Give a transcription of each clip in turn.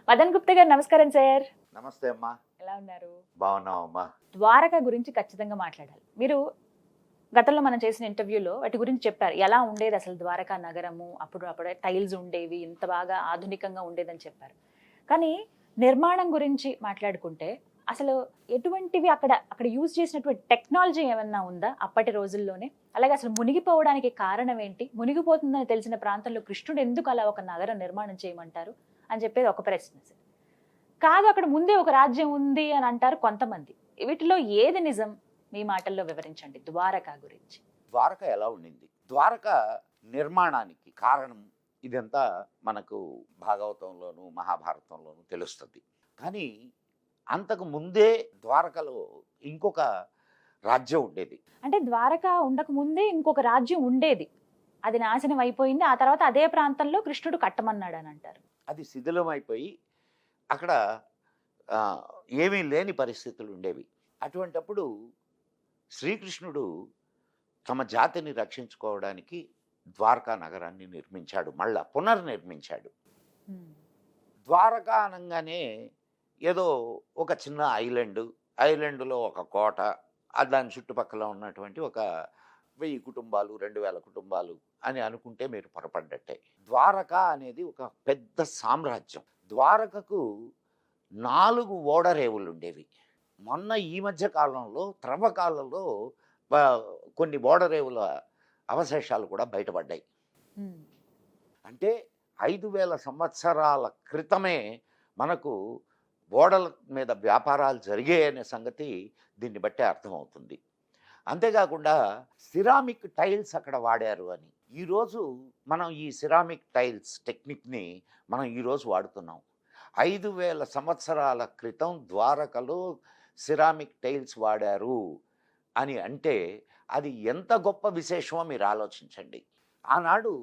మదన్ గుప్తా గారు నమస్కారం సార్. నమస్తే అమ్మా. ఎలా ఉన్నారు? బాగున్నావు అమ్మా. ద్వారక గురించి ఖచ్చితంగా మాట్లాడాలి. మీరు గతంలో మనం చేసిన ఇంటర్వ్యూలో వాటి గురించి చెప్పారు. ఎలా ఉండేది అసలు ద్వారకా నగరము, అప్పుడే టైల్స్ ఉండేవి, ఇంత బాగా ఆధునికంగా ఉండేదని చెప్పారు. కానీ నిర్మాణం గురించి మాట్లాడుకుంటే అసలు ఎటువంటివి అక్కడ యూజ్ చేసినటువంటి టెక్నాలజీ ఏమన్నా ఉందా అప్పటి రోజుల్లోనే? అలాగే అసలు మునిగిపోవడానికి కారణం ఏంటి? మునిగిపోతుందని తెలిసిన ప్రాంతంలో కృష్ణుడు ఎందుకు అలా ఒక నగరం నిర్మాణం చేయమంటారు అని చెప్పేది ఒక ప్రశ్న సార్. కాదు, అక్కడ ముందే ఒక రాజ్యం ఉంది అని అంటారు కొంతమంది. వీటిలో ఏది నిజం? మీ మాటల్లో వివరించండి ద్వారక గురించి. ద్వారక ఎలా ఉండింది? ద్వారక నిర్మాణానికి కారణం ఇదంతా మనకు భాగవతంలోను మహాభారతంలోను తెలుస్తుంది. కానీ అంతకు ముందే ద్వారకలో ఇంకొక రాజ్యం ఉండేది. అంటే ద్వారక ఉండక ముందే ఇంకొక రాజ్యం ఉండేది, అది నాశనం అయిపోయింది. ఆ తర్వాత అదే ప్రాంతంలో కృష్ణుడు కట్టమన్నాడు అని అంటారు. అది శిథిలం అయిపోయి అక్కడ ఏమీ లేని పరిస్థితులు ఉండేవి. అటువంటప్పుడు శ్రీకృష్ణుడు తమ జాతిని రక్షించుకోవడానికి ద్వారకా నగరాన్ని నిర్మించాడు, మళ్ళా పునర్నిర్మించాడు. ద్వారకా అనగానే ఏదో ఒక చిన్న ఐలాండ్లో ఒక కోట, దాని చుట్టుపక్కల ఉన్నటువంటి ఒక 1000 కుటుంబాలు 2000 కుటుంబాలు అని అనుకుంటే మీరు పొరపడ్డట్టే. ద్వారక అనేది ఒక పెద్ద సామ్రాజ్యం. ద్వారకకు 4 ఓడరేవులు ఉండేవి. మొన్న ఈ మధ్య కాలంలో త్రవ్వకాలలో కొన్ని ఓడరేవుల అవశేషాలు కూడా బయటపడ్డాయి. అంటే 5000 సంవత్సరాల క్రితమే మనకు ఓడల మీద వ్యాపారాలు జరిగాయనే సంగతి దీన్ని బట్టే అర్థమవుతుంది. అంతేకాకుండా సిరామిక్ టైల్స్ అక్కడ వాడారు అని. ఈరోజు మనం ఈ సిరామిక్ టైల్స్ టెక్నిక్ని మనం ఈరోజు వాడుతున్నాం. 5000 సంవత్సరాల క్రితం ద్వారకలో సిరామిక్ టైల్స్ వాడారు అని అంటే అది ఎంత గొప్ప విశేషమో మీరు ఆలోచించండి. ఆనాడు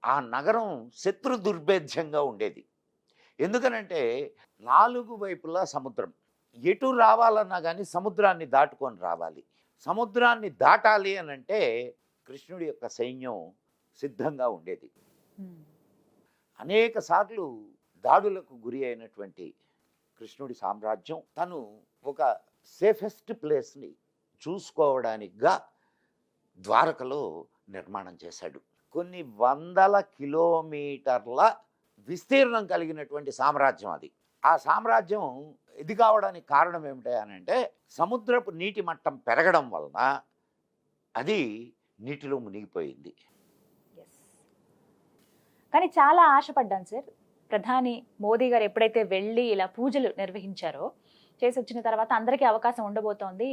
ఆ నగరం శత్రు దుర్భేద్యంగా ఉండేది. ఎందుకనంటే 4 వైపులా సముద్రం. ఎటు రావాలన్నా కానీ సముద్రాన్ని దాటుకొని రావాలి. సముద్రాన్ని దాటాలి అని అంటే కృష్ణుడి యొక్క సైన్యం సిద్ధంగా ఉండేది. అనేక సార్లు దాడులకు గురి అయినటువంటి కృష్ణుడి సామ్రాజ్యం తను ఒక సేఫెస్ట్ ప్లేస్ని చూసుకోవడానికిగా ద్వారకలో నిర్మాణం చేశాడు. కొన్ని 100 కిలోమీటర్ల విస్తీర్ణం కలిగినటువంటి సామ్రాజ్యం అది. ఆ సామ్రాజ్యం ఇది కావడానికి కారణం ఏమిటి అని అంటే సముద్రపు నీటి మట్టం పెరగడం వలన అది నీటిలో మునిగిపోయింది. కానీ చాలా ఆశపడ్డాను సార్. ప్రధాని మోదీ గారు ఎప్పుడైతే వెళ్ళి ఇలా పూజలు నిర్వహించారో, చేసి వచ్చిన తర్వాత అందరికీ అవకాశం ఉండబోతోంది,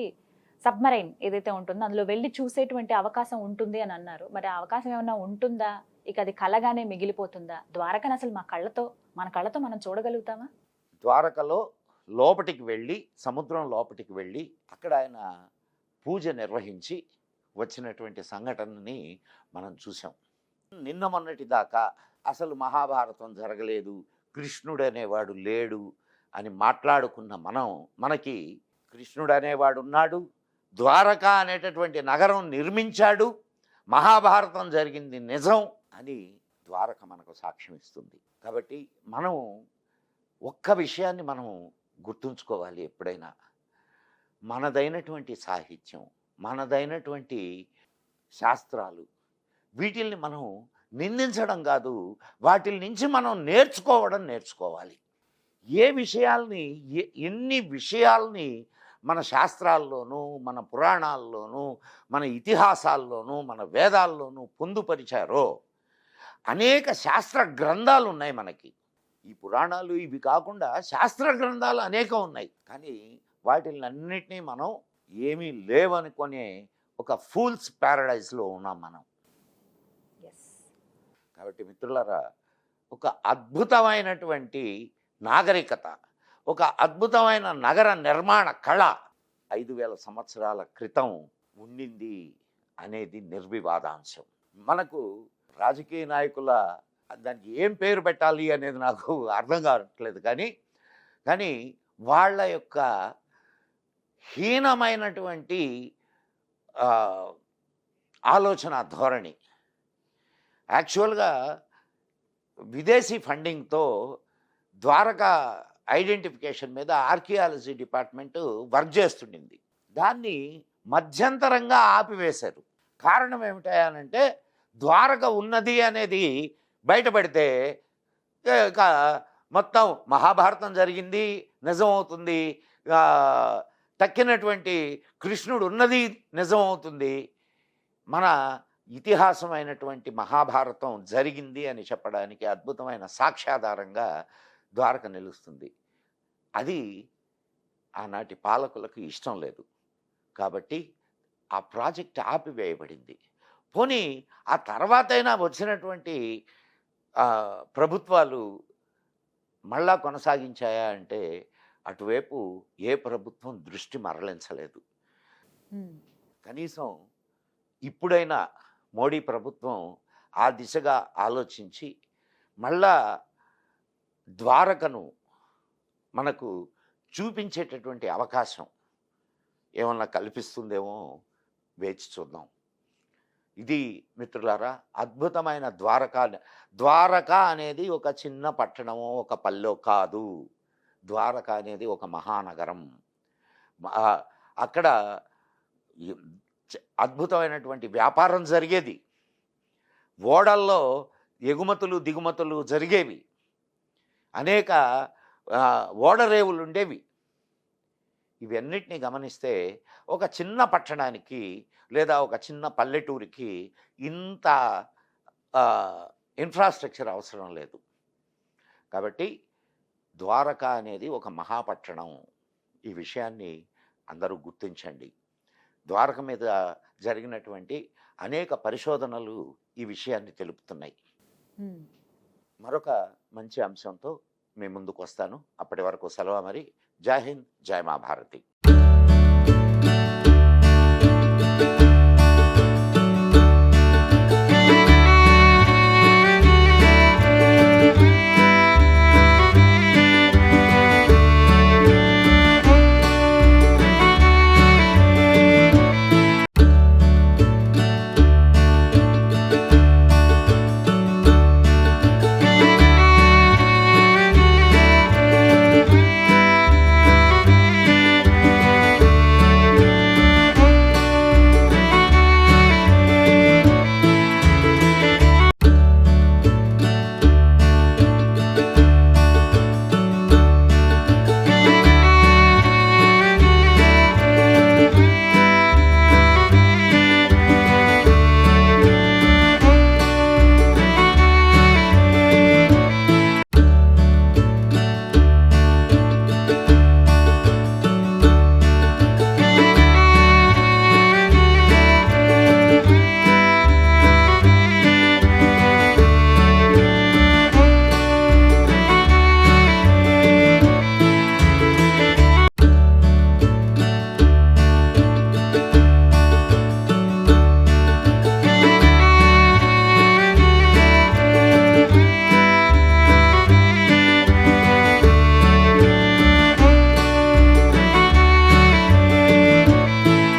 సబ్మరైన్ ఏదైతే ఉంటుందో అందులో వెళ్ళి చూసేటువంటి అవకాశం ఉంటుంది అని అన్నారు. మరి ఆ అవకాశం ఏమైనా ఉంటుందా? ఇక అది కలగానే మిగిలిపోతుందా? ద్వారకను అసలు మన కళ్ళతో మనం చూడగలుగుతామా? ద్వారకలో లోపటికి వెళ్ళి, సముద్రం లోపటికి వెళ్ళి అక్కడ ఆయన పూజ నిర్వహించి వచ్చినటువంటి సంఘటనని మనం చూసాం. నిన్న మొన్నటి దాకా అసలు మహాభారతం జరగలేదు, కృష్ణుడు అనేవాడు లేడు అని మాట్లాడుకున్న మనకి కృష్ణుడు అనేవాడు ఉన్నాడు, ద్వారక అనేటటువంటి నగరం నిర్మించాడు, మహాభారతం జరిగింది నిజం అని ద్వారక మనకు సాక్ష్యం ఇస్తుంది. కాబట్టి మనం ఒక్క విషయాన్ని మనం గుర్తుంచుకోవాలి ఎప్పుడైనా. మనదైనటువంటి సాహిత్యం, మనదైనటువంటి శాస్త్రాలు, వీటిల్ని మనం నిందించడం కాదు, వాటి నుంచి మనం నేర్చుకోవాలి. ఎన్ని విషయాల్ని మన శాస్త్రాల్లోనూ, మన పురాణాల్లోనూ, మన ఇతిహాసాల్లోనూ, మన వేదాల్లోనూ పొందుపరిచారో అనేక శాస్త్ర గ్రంథాలు ఉన్నాయి మనకి. ఈ పురాణాలు ఇవి కాకుండా శాస్త్ర గ్రంథాలు అనేకం ఉన్నాయి. కానీ వాటిలన్నిటినీ మనం ఏమీ లేవనుకునే ఒక ఫూల్స్ ప్యారడైజ్లో ఉన్నాం మనం. కాబట్టి మిత్రులారా, ఒక అద్భుతమైనటువంటి నాగరికత, ఒక అద్భుతమైన నగర నిర్మాణ కళ 5000 సంవత్సరాల క్రితం ఉండింది అనేది నిర్వివాదాంశం. మనకు రాజకీయ నాయకుల దానికి ఏం పేరు పెట్టాలి అనేది నాకు అర్థం కావట్లేదు. కానీ వాళ్ళ యొక్క హీనమైనటువంటి ఆలోచన ధోరణి, యాక్చువల్గా విదేశీ ఫండింగ్తో ద్వారకా ఐడెంటిఫికేషన్ మీద ఆర్కియాలజీ డిపార్ట్మెంట్ వర్క్ చేస్తుండింది. దాన్ని మధ్యంతరంగా ఆపివేశారు. కారణం ఏమిటంటే ద్వారక ఉన్నది అనేది బయటపడితే ఇక మొత్తం మహాభారతం జరిగింది నిజమవుతుంది, తక్కినటువంటి కృష్ణుడు ఉన్నది నిజమవుతుంది, మన ఇతిహాసమైనటువంటి మహాభారతం జరిగింది అని చెప్పడానికి అద్భుతమైన సాక్ష్యాధారంగా ద్వారక నిలుస్తుంది. అది ఆనాటి పాలకులకు ఇష్టం లేదు కాబట్టి ఆ ప్రాజెక్ట్ ఆపివేయబడింది. పోనీ ఆ తర్వాతైనా వచ్చినటువంటి ప్రభుత్వాలు మళ్ళా కొనసాగించాయా అంటే అటువైపు ఏ ప్రభుత్వం దృష్టి మరలించలేదు. కనీసం ఇప్పుడైనా మోడీ ప్రభుత్వం ఆ దిశగా ఆలోచించి మళ్ళా ద్వారకను మనకు చూపించేటటువంటి అవకాశం ఏమన్నా కల్పిస్తుందేమో వేచి చూద్దాం. ఇది మిత్రులారా అద్భుతమైన ద్వారక అనేది ఒక చిన్న పట్టణమో ఒక పల్లె కాదు. ద్వారక అనేది ఒక మహానగరం. అక్కడ అద్భుతమైనటువంటి వ్యాపారం జరిగేది, ఓడల్లో ఎగుమతులు దిగుమతులు జరిగేవి, అనేక ఓడరేవులు ఉండేవి. ఇవన్నిటిని గమనిస్తే ఒక చిన్న పట్టణానికి లేదా ఒక చిన్న పల్లెటూరికి ఇంత ఇన్ఫ్రాస్ట్రక్చర్ అవసరం లేదు. కాబట్టి ద్వారక అనేది ఒక మహాపట్టణం. ఈ విషయాన్ని అందరూ గుర్తించండి. ద్వారక మీద జరిగినటువంటి అనేక పరిశోధనలు ఈ విషయాన్ని తెలుపుతున్నాయి. మరొక మంచి అంశంతో మీ ముందుకు వస్తాను. అప్పటి వరకు సెలవు. మరి జై హింద్, జై మా భారతి.